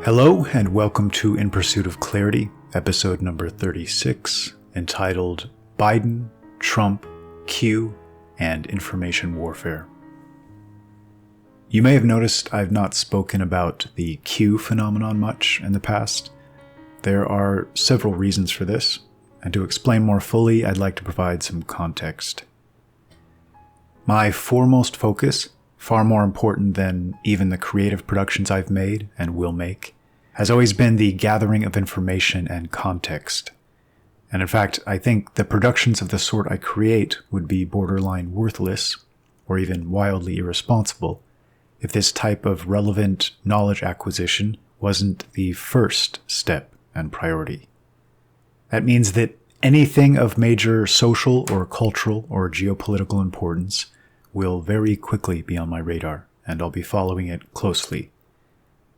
Hello, and welcome to In Pursuit of Clarity, episode number 36, entitled Biden, Trump, Q, and Information Warfare. You may have noticed I've not spoken about the Q phenomenon much in the past. There are several reasons for this, and to explain more fully, I'd like to provide some context. My foremost focus, far more important than even the creative productions I've made and will make, has always been the gathering of information and context. And in fact, I think the productions of the sort I create would be borderline worthless, or even wildly irresponsible, if this type of relevant knowledge acquisition wasn't the first step and priority. That means that anything of major social or cultural or geopolitical importance will very quickly be on my radar, and I'll be following it closely.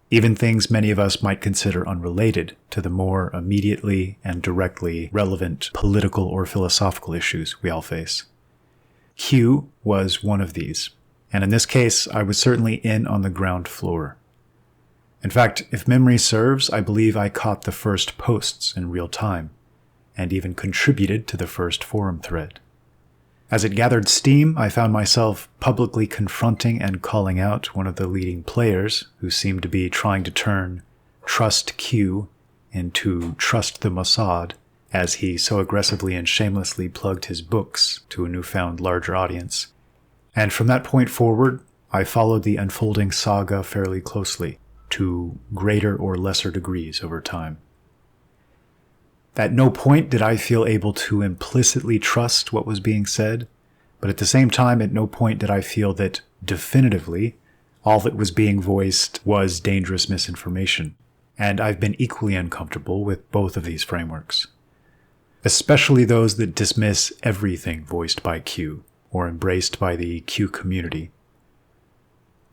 Even things many of us might consider unrelated to the more immediately and directly relevant political or philosophical issues we all face. Q was one of these, and in this case, I was certainly in on the ground floor. In fact, if memory serves, I believe I caught the first posts in real time, and even contributed to the first forum thread. As it gathered steam, I found myself publicly confronting and calling out one of the leading players who seemed to be trying to turn Trust Q into Trust the Mossad, as he so aggressively and shamelessly plugged his books to a newfound larger audience. And from that point forward, I followed the unfolding saga fairly closely, to greater or lesser degrees over time. At no point did I feel able to implicitly trust what was being said, but at the same time, at no point did I feel that definitively all that was being voiced was dangerous misinformation, and I've been equally uncomfortable with both of these frameworks, especially those that dismiss everything voiced by Q or embraced by the Q community.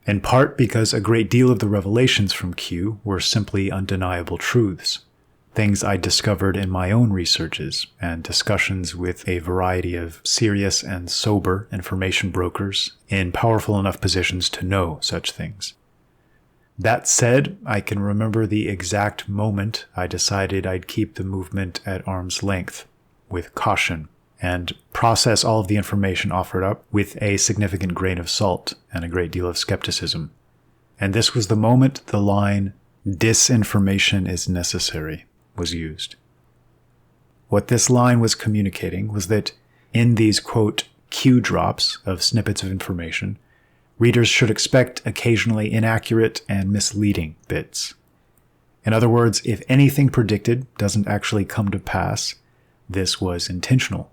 In part because a great deal of the revelations from Q were simply undeniable truths, things I discovered in my own researches and discussions with a variety of serious and sober information brokers in powerful enough positions to know such things. That said, I can remember the exact moment I decided I'd keep the movement at arm's length, with caution, and process all of the information offered up with a significant grain of salt and a great deal of skepticism. And this was the moment the line, "Disinformation is necessary," was used. What this line was communicating was that in these, quote, Q drops of snippets of information, readers should expect occasionally inaccurate and misleading bits. In other words, if anything predicted doesn't actually come to pass, this was intentional.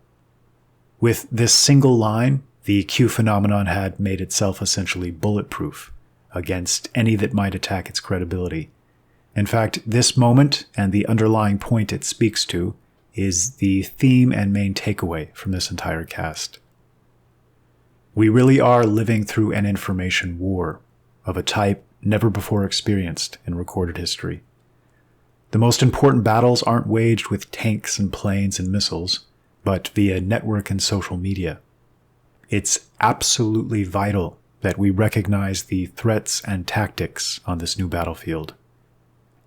With this single line, the Q phenomenon had made itself essentially bulletproof against any that might attack its credibility. In fact, this moment and the underlying point it speaks to is the theme and main takeaway from this entire cast. We really are living through an information war of a type never before experienced in recorded history. The most important battles aren't waged with tanks and planes and missiles, but via network and social media. It's absolutely vital that we recognize the threats and tactics on this new battlefield.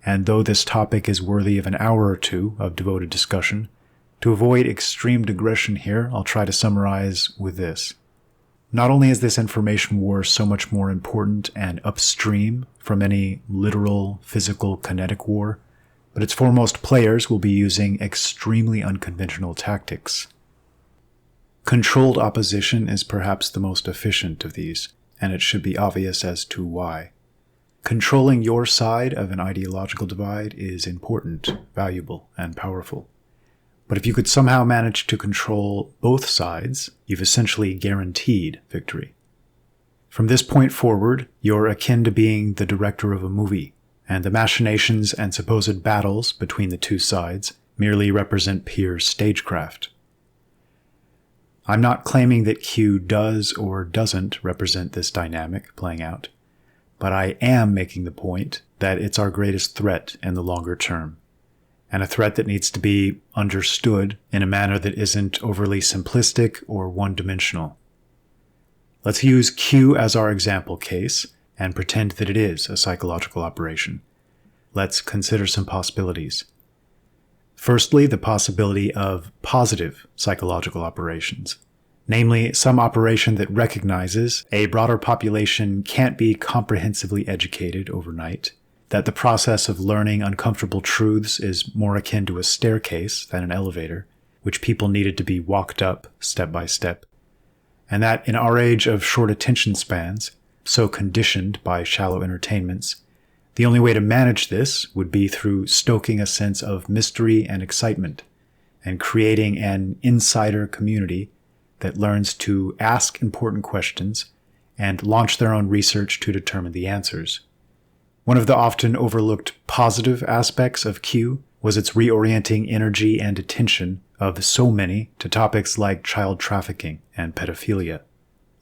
And though this topic is worthy of an hour or two of devoted discussion, to avoid extreme digression here, I'll try to summarize with this. Not only is this information war so much more important and upstream from any literal, physical, kinetic war, but its foremost players will be using extremely unconventional tactics. Controlled opposition is perhaps the most efficient of these, and it should be obvious as to why. Controlling your side of an ideological divide is important, valuable, and powerful. But if you could somehow manage to control both sides, you've essentially guaranteed victory. From this point forward, you're akin to being the director of a movie, and the machinations and supposed battles between the two sides merely represent pure stagecraft. I'm not claiming that Q does or doesn't represent this dynamic playing out, but I am making the point that it's our greatest threat in the longer term, and a threat that needs to be understood in a manner that isn't overly simplistic or one-dimensional. Let's use Q as our example case and pretend that it is a psychological operation. let's consider some possibilities. Firstly, the possibility of positive psychological operations, namely some operation that recognizes a broader population can't be comprehensively educated overnight, that the process of learning uncomfortable truths is more akin to a staircase than an elevator, which people needed to be walked up step by step, and that in our age of short attention spans, so conditioned by shallow entertainments, the only way to manage this would be through stoking a sense of mystery and excitement, and creating an insider community that learns to ask important questions and launch their own research to determine the answers. One of the often overlooked positive aspects of Q was its reorienting energy and attention of so many to topics like child trafficking and pedophilia,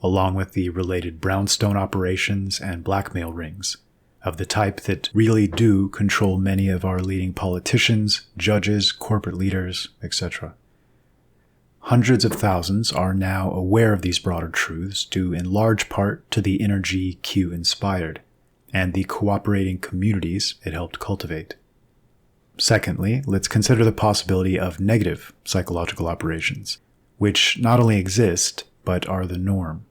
along with the related brownstone operations and blackmail rings, of the type that really do control many of our leading politicians, judges, corporate leaders, etc. Hundreds of thousands are now aware of these broader truths due in large part to the energy Q inspired, and the cooperating communities it helped cultivate. Secondly, let's consider the possibility of negative psychological operations, which not only exist, but are the norm.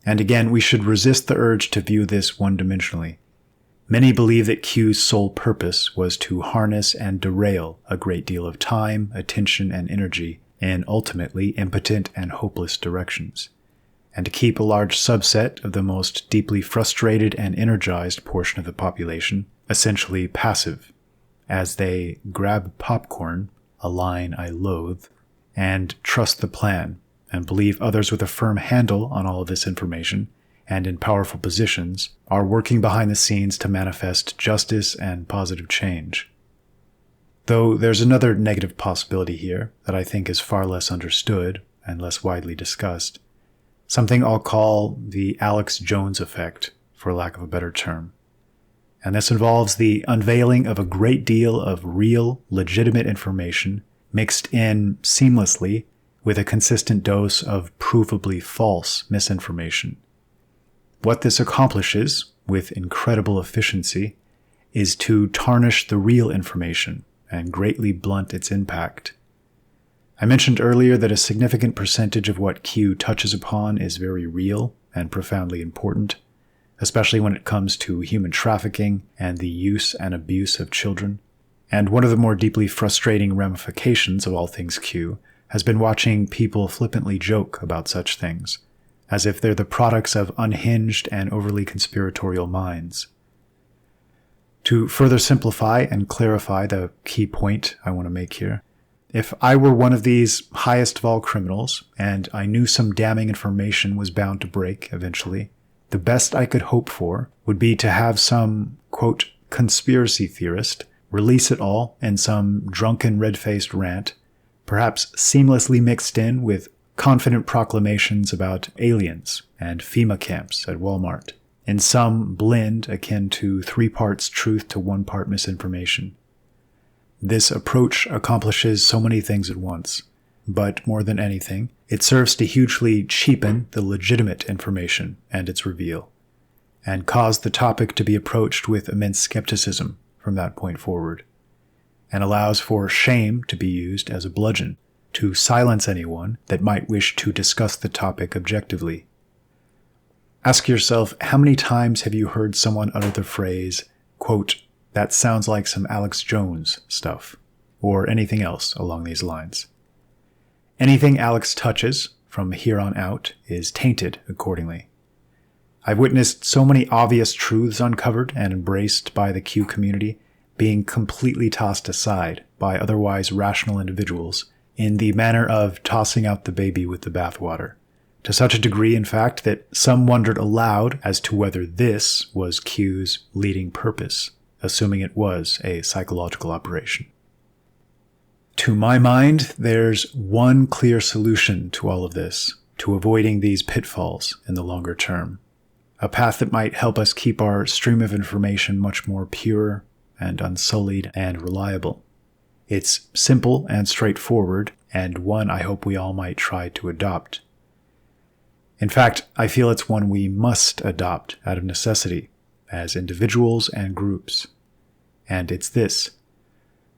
And again, we should resist the urge to view this one-dimensionally. Many believe that Q's sole purpose was to harness and derail a great deal of time, attention, and energy in ultimately impotent and hopeless directions, and to keep a large subset of the most deeply frustrated and energized portion of the population essentially passive, as they grab popcorn, a line I loathe, and trust the plan, and believe others with a firm handle on all of this information and in powerful positions are working behind the scenes to manifest justice and positive change. Though there's another negative possibility here that I think is far less understood and less widely discussed, something I'll call the Alex Jones effect, for lack of a better term. And this involves the unveiling of a great deal of real, legitimate information mixed in seamlessly with a consistent dose of provably false misinformation. What this accomplishes, with incredible efficiency, is to tarnish the real information and greatly blunt its impact. I mentioned earlier that a significant percentage of what Q touches upon is very real and profoundly important, especially when it comes to human trafficking and the use and abuse of children. And one of the more deeply frustrating ramifications of all things Q has been watching people flippantly joke about such things, as if they're the products of unhinged and overly conspiratorial minds. To further simplify and clarify the key point I want to make here, if I were one of these highest of all criminals, and I knew some damning information was bound to break eventually, the best I could hope for would be to have some, quote, conspiracy theorist release it all in some drunken red-faced rant, perhaps seamlessly mixed in with confident proclamations about aliens and FEMA camps at Walmart, in some blend akin to 3 parts truth to 1 part misinformation. This approach accomplishes so many things at once, but more than anything, it serves to hugely cheapen the legitimate information and its reveal, and cause the topic to be approached with immense skepticism from that point forward, and allows for shame to be used as a bludgeon to silence anyone that might wish to discuss the topic objectively. Ask yourself, how many times have you heard someone utter the phrase, quote, "That sounds like some Alex Jones stuff," or anything else along these lines? Anything Alex touches from here on out is tainted accordingly. I've witnessed so many obvious truths uncovered and embraced by the Q community being completely tossed aside by otherwise rational individuals in the manner of tossing out the baby with the bathwater, to such a degree, in fact, that some wondered aloud as to whether this was Q's leading purpose, assuming it was a psychological operation. To my mind, there's one clear solution to all of this, to avoiding these pitfalls in the longer term. A path that might help us keep our stream of information much more pure and unsullied and reliable. It's simple and straightforward, and one I hope we all might try to adopt. In fact, I feel it's one we must adopt out of necessity, as individuals and groups. and it's this: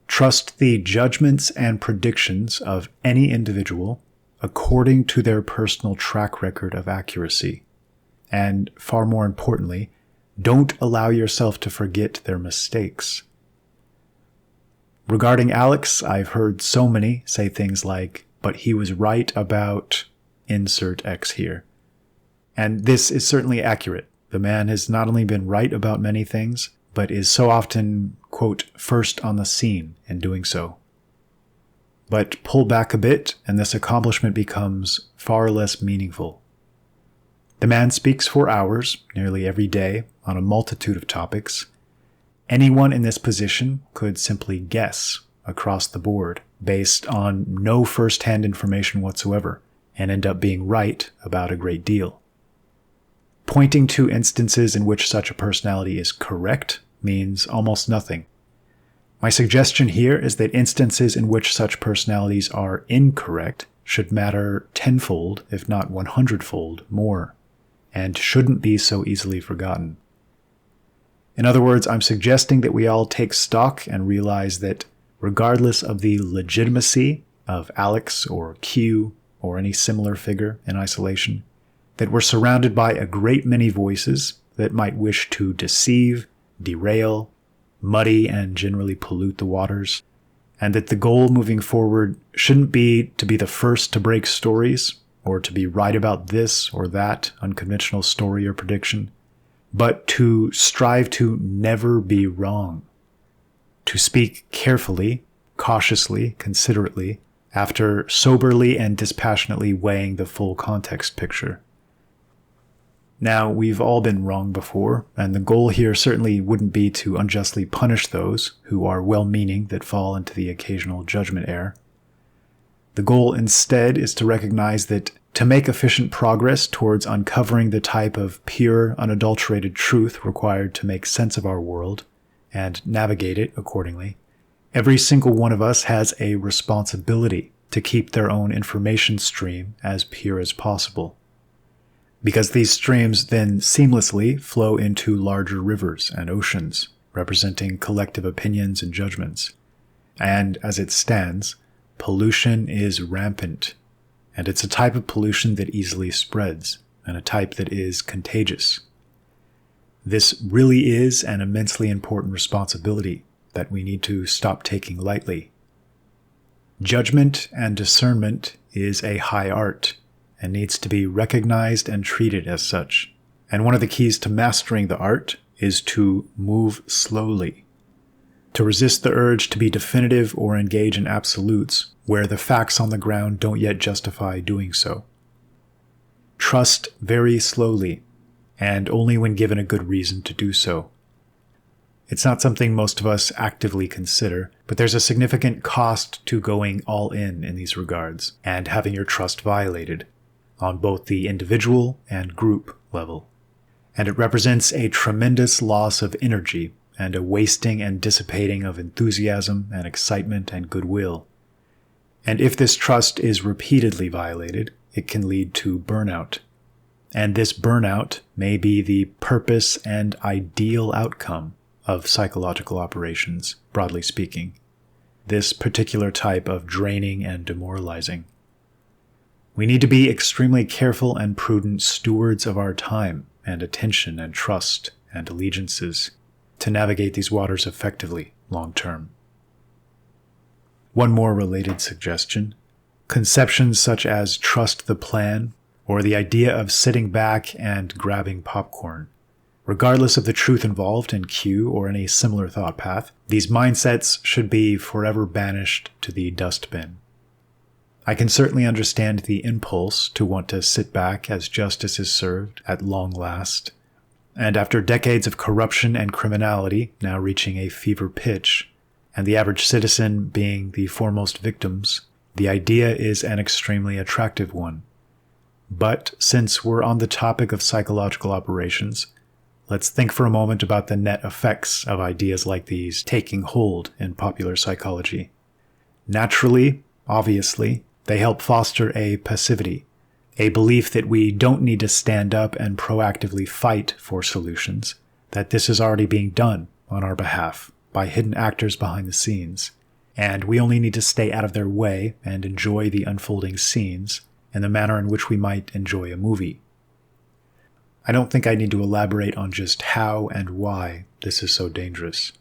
trust the judgments and predictions of any individual according to their personal track record of accuracy. And far more importantly, don't allow yourself to forget their mistakes. Regarding Alex, I've heard so many say things like, but he was right about insert X here. And this is certainly accurate. The man has not only been right about many things, but is so often, quote, first on the scene in doing so. But pull back a bit, and this accomplishment becomes far less meaningful. The man speaks for hours, nearly every day, on a multitude of topics. Anyone in this position could simply guess across the board, based on no first-hand information whatsoever, and end up being right about a great deal. Pointing to instances in which such a personality is correct means almost nothing. My suggestion here is that instances in which such personalities are incorrect should matter tenfold, if not 100-fold, more, and shouldn't be so easily forgotten. In other words, I'm suggesting that we all take stock and realize that regardless of the legitimacy of Alex or Q or any similar figure in isolation, that we're surrounded by a great many voices that might wish to deceive, derail, muddy, and generally pollute the waters, and that the goal moving forward shouldn't be to be the first to break stories or to be right about this or that unconventional story or prediction, but to strive to never be wrong, to speak carefully, cautiously, considerately, after soberly and dispassionately weighing the full context picture. Now, we've all been wrong before, and the goal here certainly wouldn't be to unjustly punish those who are well-meaning that fall into the occasional judgment error. The goal instead is to recognize that to make efficient progress towards uncovering the type of pure, unadulterated truth required to make sense of our world and navigate it accordingly, every single one of us has a responsibility to keep their own information stream as pure as possible. Because these streams then seamlessly flow into larger rivers and oceans, representing collective opinions and judgments. And as it stands, pollution is rampant, and it's a type of pollution that easily spreads, and a type that is contagious. This really is an immensely important responsibility that we need to stop taking lightly. Judgment and discernment is a high art, and needs to be recognized and treated as such. And one of the keys to mastering the art is to move slowly, to resist the urge to be definitive or engage in absolutes where the facts on the ground don't yet justify doing so. Trust very slowly, and only when given a good reason to do so. It's not something most of us actively consider, but there's a significant cost to going all in these regards, and having your trust violated, on both the individual and group level. And it represents a tremendous loss of energy and a wasting and dissipating of enthusiasm and excitement and goodwill. And if this trust is repeatedly violated, it can lead to burnout. And this burnout may be the purpose and ideal outcome of psychological operations, broadly speaking. This particular type of draining and demoralizing. We need to be extremely careful and prudent stewards of our time and attention and trust and allegiances to navigate these waters effectively long term. One more related suggestion: conceptions such as trust the plan or the idea of sitting back and grabbing popcorn. Regardless of the truth involved in Q or any similar thought path, these mindsets should be forever banished to the dustbin. I can certainly understand the impulse to want to sit back as justice is served at long last, and after decades of corruption and criminality now reaching a fever pitch, and the average citizen being the foremost victims, the idea is an extremely attractive one. But since we're on the topic of psychological operations, let's think for a moment about the net effects of ideas like these taking hold in popular psychology. Naturally, obviously, they help foster a passivity, a belief that we don't need to stand up and proactively fight for solutions, that this is already being done on our behalf by hidden actors behind the scenes, and we only need to stay out of their way and enjoy the unfolding scenes in the manner in which we might enjoy a movie. I don't think I need to elaborate on just how and why this is so dangerous.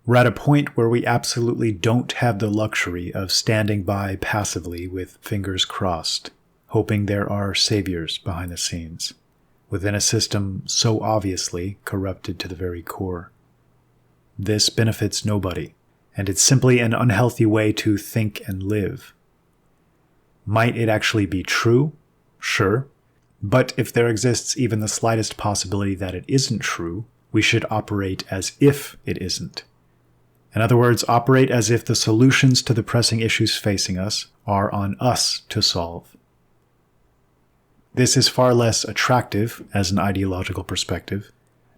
We're at a point where we absolutely don't have the luxury of standing by passively with fingers crossed, hoping there are saviors behind the scenes, within a system so obviously corrupted to the very core. This benefits nobody, and it's simply an unhealthy way to think and live. Might it actually be true? Sure. But if there exists even the slightest possibility that it isn't true, we should operate as if it isn't. In other words, operate as if the solutions to the pressing issues facing us are on us to solve. This is far less attractive as an ideological perspective,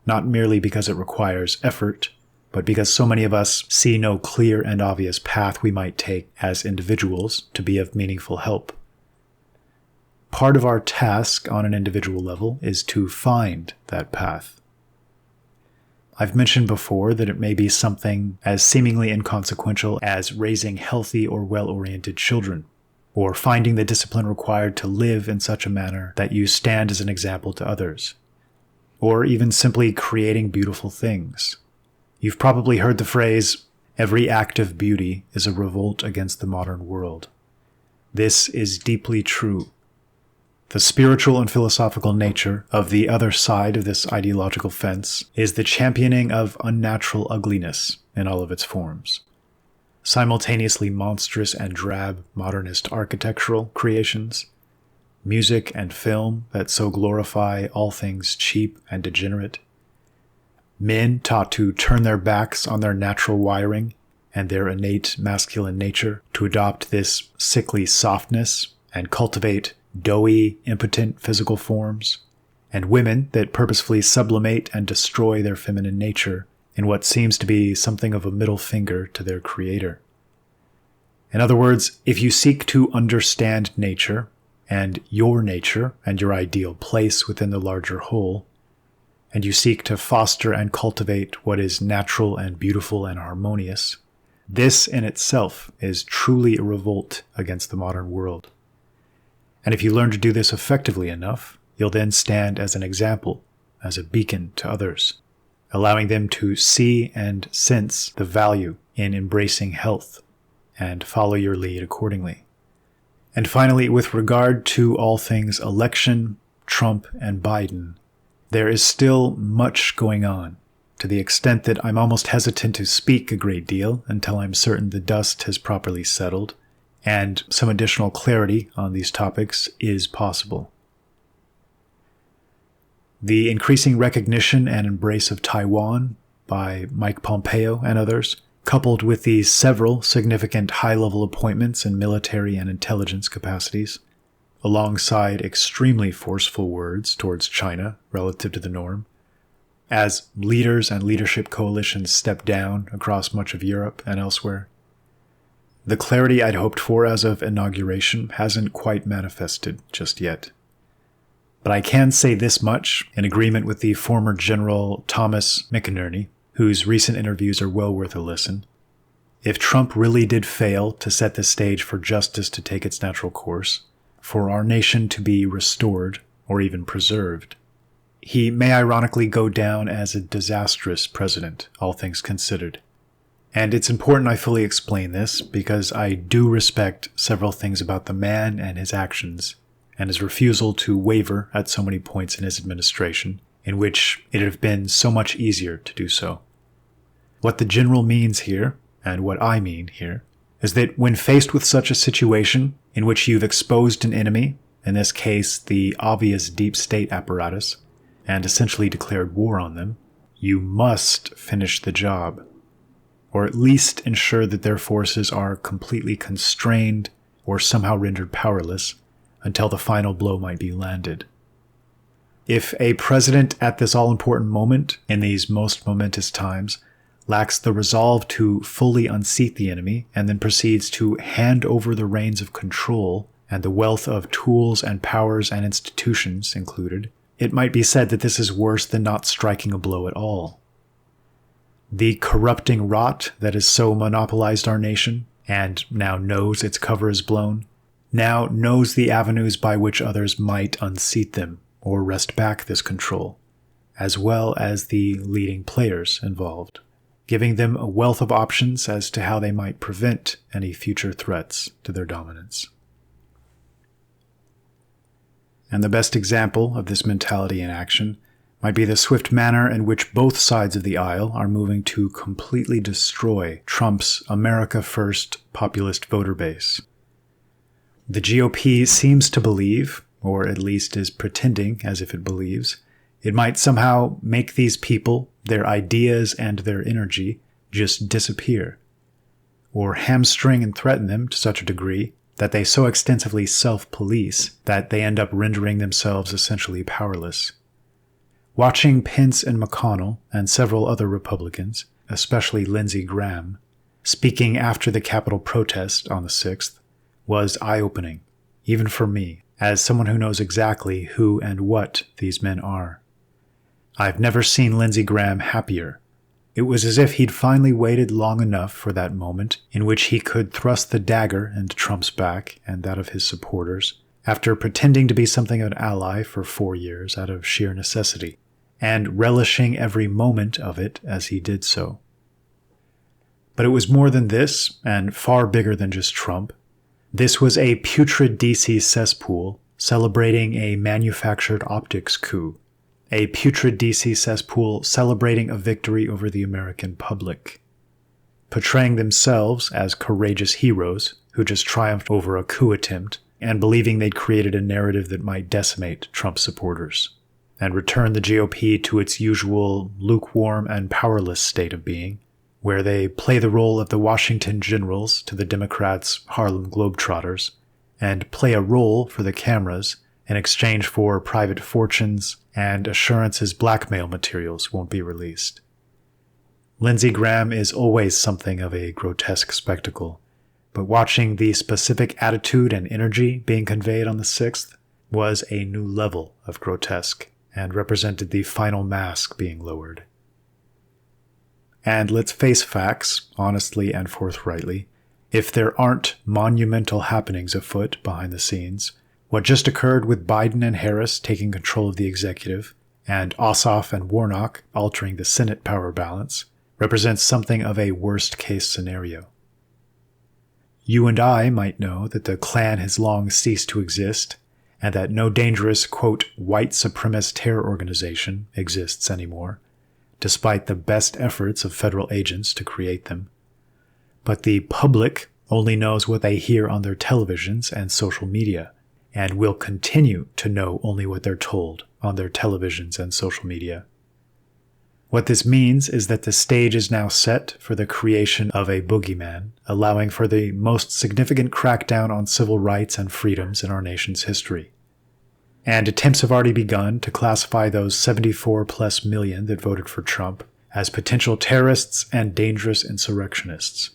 not merely because it requires effort, but because so many of us see no clear and obvious path we might take as individuals to be of meaningful help. Part of our task on an individual level is to find that path. I've mentioned before that it may be something as seemingly inconsequential as raising healthy or well-oriented children, or finding the discipline required to live in such a manner that you stand as an example to others, or even simply creating beautiful things. You've probably heard the phrase, "Every act of beauty is a revolt against the modern world." This is deeply true. The spiritual and philosophical nature of the other side of this ideological fence is the championing of unnatural ugliness in all of its forms. Simultaneously monstrous and drab modernist architectural creations, music and film that so glorify all things cheap and degenerate, men taught to turn their backs on their natural wiring and their innate masculine nature to adopt this sickly softness and cultivate doughy, impotent physical forms, and women that purposefully sublimate and destroy their feminine nature in what seems to be something of a middle finger to their creator. In other words, if you seek to understand nature and your ideal place within the larger whole, and you seek to foster and cultivate what is natural and beautiful and harmonious, this in itself is truly a revolt against the modern world. And if you learn to do this effectively enough, you'll then stand as an example, as a beacon to others, allowing them to see and sense the value in embracing health and follow your lead accordingly. And finally, with regard to all things election, Trump, and Biden, there is still much going on, to the extent that I'm almost hesitant to speak a great deal until I'm certain the dust has properly settled, and some additional clarity on these topics is possible. The increasing recognition and embrace of Taiwan by Mike Pompeo and others, coupled with the several significant high-level appointments in military and intelligence capacities, alongside extremely forceful words towards China relative to the norm, as leaders and leadership coalitions step down across much of Europe and elsewhere. The clarity I'd hoped for as of inauguration hasn't quite manifested just yet. But I can say this much, in agreement with the former General Thomas McInerney, whose recent interviews are well worth a listen. If Trump really did fail to set the stage for justice to take its natural course, for our nation to be restored or even preserved, he may ironically go down as a disastrous president, all things considered. And it's important I fully explain this because I do respect several things about the man and his actions, and his refusal to waver at so many points in his administration, in which it would have been so much easier to do so. What the general means here, and what I mean here, is that when faced with such a situation in which you've exposed an enemy, in this case the obvious deep state apparatus, and essentially declared war on them, you must finish the job, or at least ensure that their forces are completely constrained or somehow rendered powerless until the final blow might be landed. If a president at this all-important moment, in these most momentous times, lacks the resolve to fully unseat the enemy and then proceeds to hand over the reins of control and the wealth of tools and powers and institutions included, it might be said that this is worse than not striking a blow at all. The corrupting rot that has so monopolized our nation, and now knows its cover is blown, now knows the avenues by which others might unseat them or wrest back this control, as well as the leading players involved, giving them a wealth of options as to how they might prevent any future threats to their dominance. And the best example of this mentality in action might be the swift manner in which both sides of the aisle are moving to completely destroy Trump's America First populist voter base. The GOP seems to believe, or at least is pretending as if it believes, it might somehow make these people, their ideas and their energy, just disappear, or hamstring and threaten them to such a degree that they so extensively self-police that they end up rendering themselves essentially powerless. Watching Pence and McConnell and several other Republicans, especially Lindsey Graham, speaking after the Capitol protest on the 6th was eye-opening, even for me, as someone who knows exactly who and what these men are. I've never seen Lindsey Graham happier. It was as if he'd finally waited long enough for that moment in which he could thrust the dagger into Trump's back and that of his supporters, after pretending to be something of an ally for 4 years out of sheer necessity, and relishing every moment of it as he did so. But it was more than this, and far bigger than just Trump. This was a putrid DC cesspool celebrating a manufactured optics coup, a putrid DC cesspool celebrating a victory over the American public, portraying themselves as courageous heroes who just triumphed over a coup attempt and believing they'd created a narrative that might decimate Trump supporters and return the GOP to its usual lukewarm and powerless state of being, where they play the role of the Washington Generals to the Democrats' Harlem Globetrotters, and play a role for the cameras in exchange for private fortunes and assurances blackmail materials won't be released. Lindsey Graham is always something of a grotesque spectacle, but watching the specific attitude and energy being conveyed on the 6th was a new level of grotesque and represented the final mask being lowered. And let's face facts, honestly and forthrightly. If there aren't monumental happenings afoot behind the scenes, what just occurred with Biden and Harris taking control of the executive, and Ossoff and Warnock altering the Senate power balance, represents something of a worst-case scenario. You and I might know that the Klan has long ceased to exist, and that no dangerous, quote, white supremacist terror organization exists anymore, despite the best efforts of federal agents to create them. But the public only knows what they hear on their televisions and social media, and will continue to know only what they're told on their televisions and social media. What this means is that the stage is now set for the creation of a boogeyman, allowing for the most significant crackdown on civil rights and freedoms in our nation's history. And attempts have already begun to classify those 74+ million that voted for Trump as potential terrorists and dangerous insurrectionists.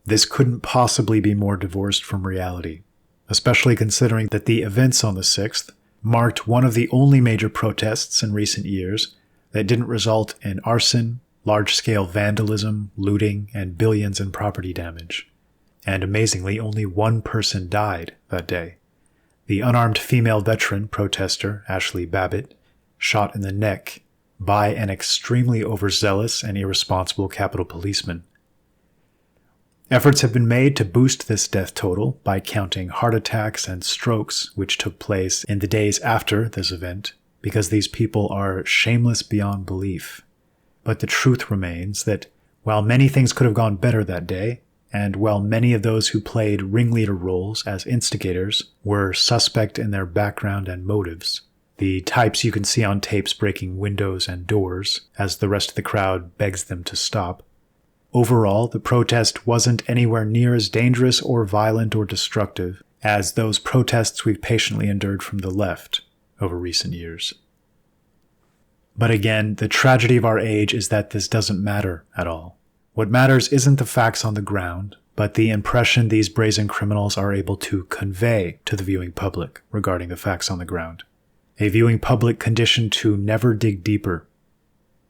This couldn't possibly be more divorced from reality, especially considering that the events on the 6th marked one of the only major protests in recent years that didn't result in arson, large-scale vandalism, looting, and billions in property damage. And amazingly, only one person died that day. The unarmed female veteran protester, Ashley Babbitt, shot in the neck by an extremely overzealous and irresponsible Capitol policeman. Efforts have been made to boost this death total by counting heart attacks and strokes which took place in the days after this event, because these people are shameless beyond belief. But the truth remains that while many things could have gone better that day, and while many of those who played ringleader roles as instigators were suspect in their background and motives, the types you can see on tapes breaking windows and doors as the rest of the crowd begs them to stop, overall the protest wasn't anywhere near as dangerous or violent or destructive as those protests we've patiently endured from the left over recent years. But again, the tragedy of our age is that this doesn't matter at all. What matters isn't the facts on the ground, but the impression these brazen criminals are able to convey to the viewing public regarding the facts on the ground. A viewing public conditioned to never dig deeper,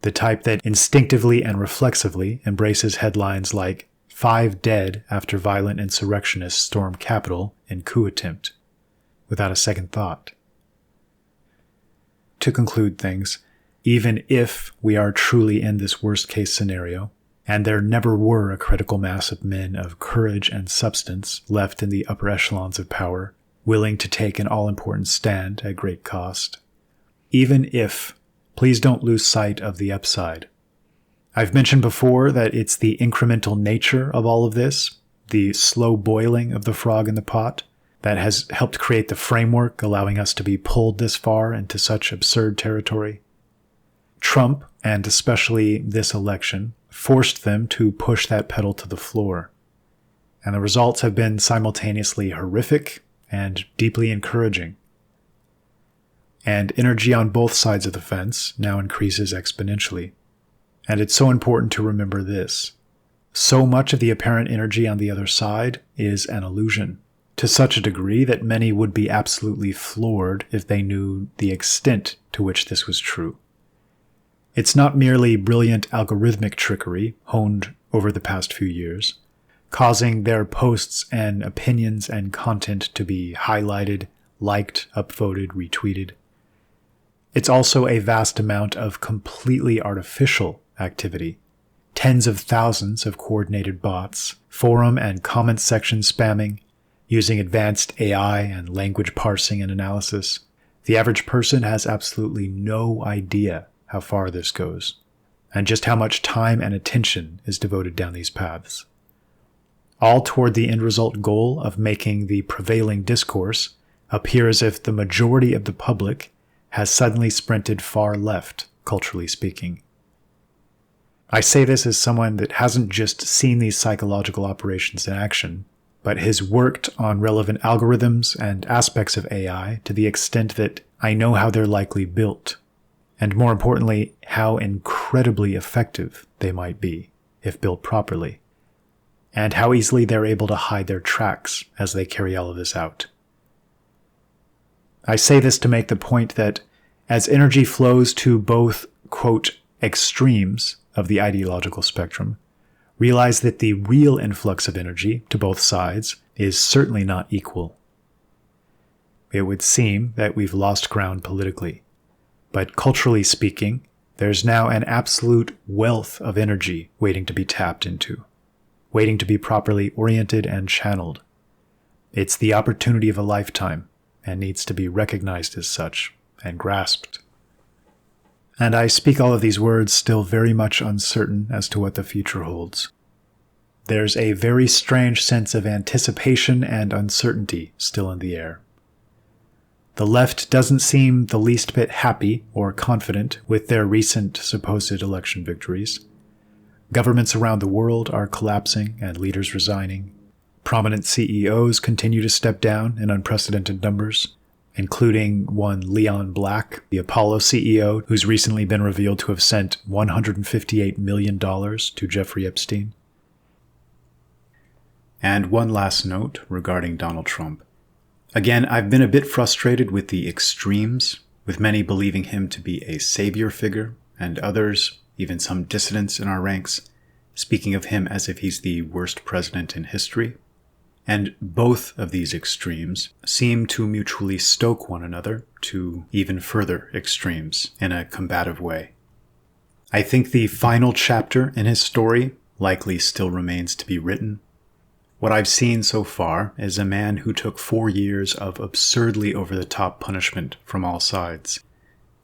The type that instinctively and reflexively embraces headlines like 5 dead after violent insurrectionists storm Capitol in coup attempt, without a second thought. To conclude things, even if we are truly in this worst-case scenario, and there never were a critical mass of men of courage and substance left in the upper echelons of power, willing to take an all-important stand at great cost, even if, please don't lose sight of the upside. I've mentioned before that it's the incremental nature of all of this, the slow boiling of the frog in the pot, that has helped create the framework allowing us to be pulled this far into such absurd territory. Trump, and especially this election, forced them to push that pedal to the floor. And the results have been simultaneously horrific and deeply encouraging. And energy on both sides of the fence now increases exponentially. And it's so important to remember this. So much of the apparent energy on the other side is an illusion, to such a degree that many would be absolutely floored if they knew the extent to which this was true. It's not merely brilliant algorithmic trickery honed over the past few years, causing their posts and opinions and content to be highlighted, liked, upvoted, retweeted. It's also a vast amount of completely artificial activity. Tens of thousands of coordinated bots, forum and comment section spamming, using advanced AI and language parsing and analysis. The average person has absolutely no idea how far this goes, and just how much time and attention is devoted down these paths. All toward the end result goal of making the prevailing discourse appear as if the majority of the public has suddenly sprinted far left, culturally speaking. I say this as someone that hasn't just seen these psychological operations in action, but has worked on relevant algorithms and aspects of AI to the extent that I know how they're likely built, and more importantly, how incredibly effective they might be, if built properly, and how easily they're able to hide their tracks as they carry all of this out. I say this to make the point that as energy flows to both, quote, extremes of the ideological spectrum, realize that the real influx of energy to both sides is certainly not equal. It would seem that we've lost ground politically, but culturally speaking, there's now an absolute wealth of energy waiting to be tapped into, waiting to be properly oriented and channeled. It's the opportunity of a lifetime, and needs to be recognized as such and grasped. And I speak all of these words still very much uncertain as to what the future holds. There's a very strange sense of anticipation and uncertainty still in the air. The left doesn't seem the least bit happy or confident with their recent supposed election victories. Governments around the world are collapsing and leaders resigning. Prominent CEOs continue to step down in unprecedented numbers, including one Leon Black, the Apollo CEO, who's recently been revealed to have sent $158 million to Jeffrey Epstein. And one last note regarding Donald Trump. Again, I've been a bit frustrated with the extremes, with many believing him to be a savior figure, and others, even some dissidents in our ranks, speaking of him as if he's the worst president in history. And both of these extremes seem to mutually stoke one another to even further extremes in a combative way. I think the final chapter in his story likely still remains to be written. What I've seen so far is a man who took 4 years of absurdly over-the-top punishment from all sides,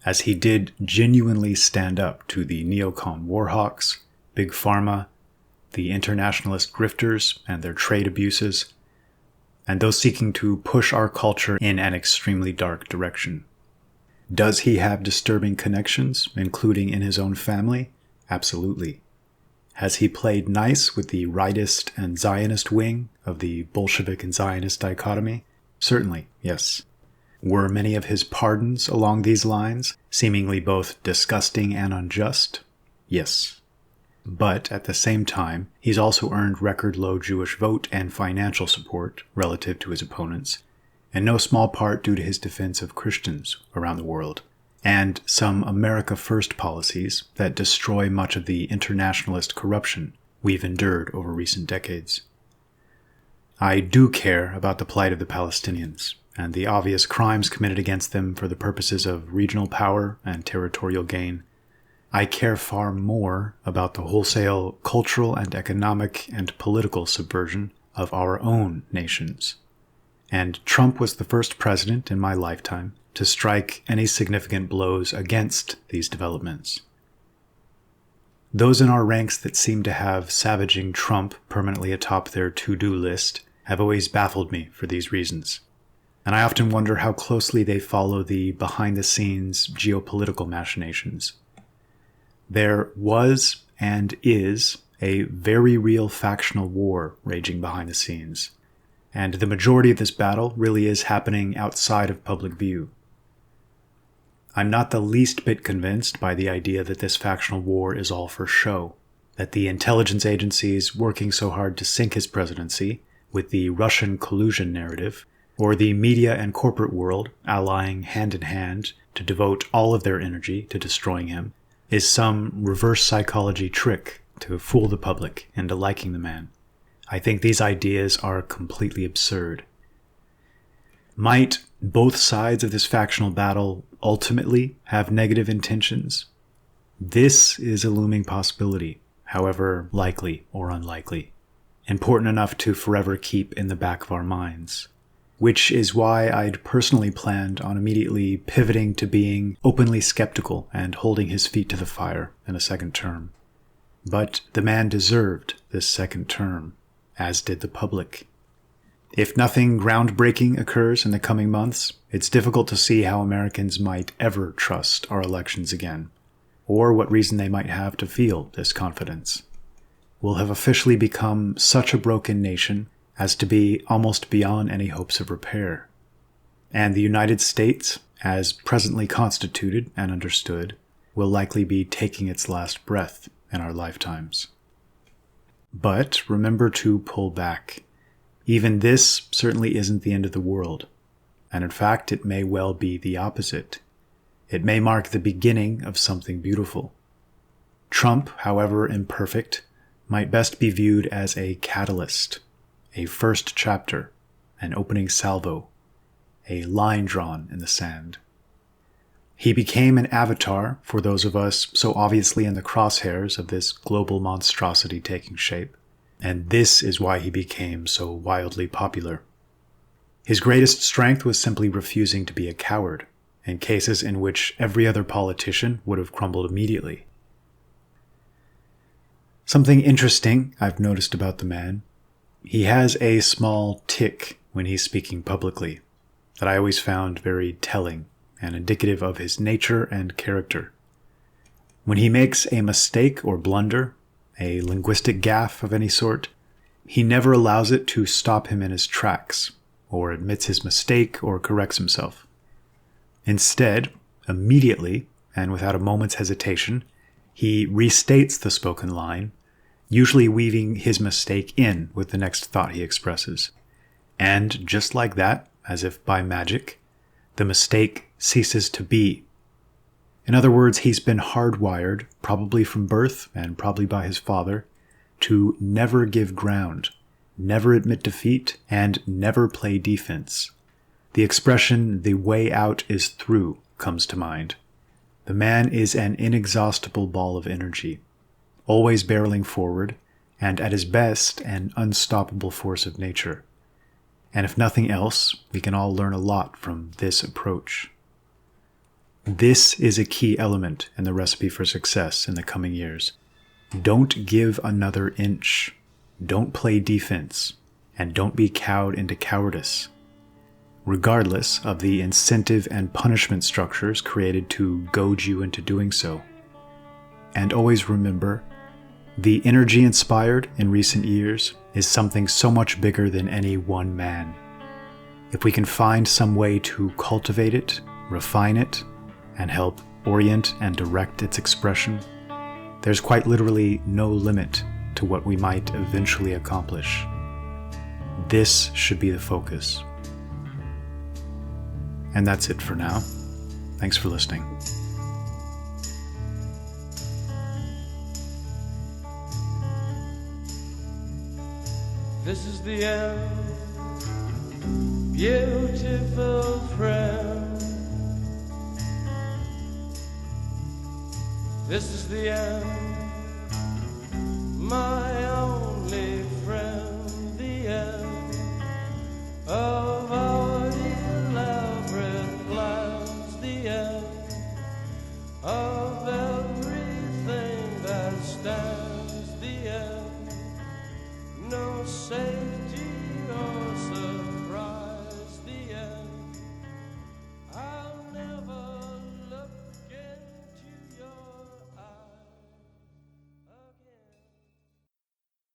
as he did genuinely stand up to the neocon warhawks, Big Pharma, the internationalist grifters and their trade abuses, and those seeking to push our culture in an extremely dark direction. Does he have disturbing connections, including in his own family? Absolutely. Has he played nice with the rightist and Zionist wing of the Bolshevik and Zionist dichotomy? Certainly, yes. Were many of his pardons along these lines seemingly both disgusting and unjust? Yes. But at the same time, he's also earned record-low Jewish vote and financial support relative to his opponents, in no small part due to his defense of Christians around the world, and some America First policies that destroy much of the internationalist corruption we've endured over recent decades. I do care about the plight of the Palestinians and the obvious crimes committed against them for the purposes of regional power and territorial gain. I care far more about the wholesale cultural and economic and political subversion of our own nations. And Trump was the first president in my lifetime to strike any significant blows against these developments. Those in our ranks that seem to have savaging Trump permanently atop their to-do list have always baffled me for these reasons. And I often wonder how closely they follow the behind-the-scenes geopolitical machinations. There was and is a very real factional war raging behind the scenes, and the majority of this battle really is happening outside of public view. I'm not the least bit convinced by the idea that this factional war is all for show, that the intelligence agencies working so hard to sink his presidency with the Russian collusion narrative, or the media and corporate world allying hand in hand to devote all of their energy to destroying him, is some reverse psychology trick to fool the public into liking the man. I think these ideas are completely absurd. Might both sides of this factional battle ultimately have negative intentions? This is a looming possibility, however likely or unlikely, important enough to forever keep in the back of our minds. Which is why I'd personally planned on immediately pivoting to being openly skeptical and holding his feet to the fire in a second term. But the man deserved this second term, as did the public. If nothing groundbreaking occurs in the coming months, it's difficult to see how Americans might ever trust our elections again, or what reason they might have to feel this confidence. We'll have officially become such a broken nation as to be almost beyond any hopes of repair. And the United States, as presently constituted and understood, will likely be taking its last breath in our lifetimes. But remember to pull back. Even this certainly isn't the end of the world, and in fact it may well be the opposite. It may mark the beginning of something beautiful. Trump, however imperfect, might best be viewed as a catalyst, a first chapter, an opening salvo, a line drawn in the sand. He became an avatar for those of us so obviously in the crosshairs of this global monstrosity taking shape, and this is why he became so wildly popular. His greatest strength was simply refusing to be a coward, in cases in which every other politician would have crumbled immediately. Something interesting I've noticed about the man: he has a small tic when he's speaking publicly that I always found very telling and indicative of his nature and character. When he makes a mistake or blunder, a linguistic gaffe of any sort, he never allows it to stop him in his tracks, or admits his mistake or corrects himself. Instead, immediately, and without a moment's hesitation, he restates the spoken line, usually weaving his mistake in with the next thought he expresses. And just like that, as if by magic, the mistake ceases to be. In other words, he's been hardwired, probably from birth and probably by his father, to never give ground, never admit defeat, and never play defense. The expression, "the way out is through," comes to mind. The man is an inexhaustible ball of energy, always barreling forward, and at his best, an unstoppable force of nature. And if nothing else, we can all learn a lot from this approach. This is a key element in the recipe for success in the coming years. Don't give another inch. Don't play defense. And don't be cowed into cowardice, regardless of the incentive and punishment structures created to goad you into doing so. And always remember, the energy inspired in recent years is something so much bigger than any one man. If we can find some way to cultivate it, refine it, and help orient and direct its expression, there's quite literally no limit to what we might eventually accomplish. This should be the focus. And that's it for now. Thanks for listening. This is the end, beautiful friend. This is the end, my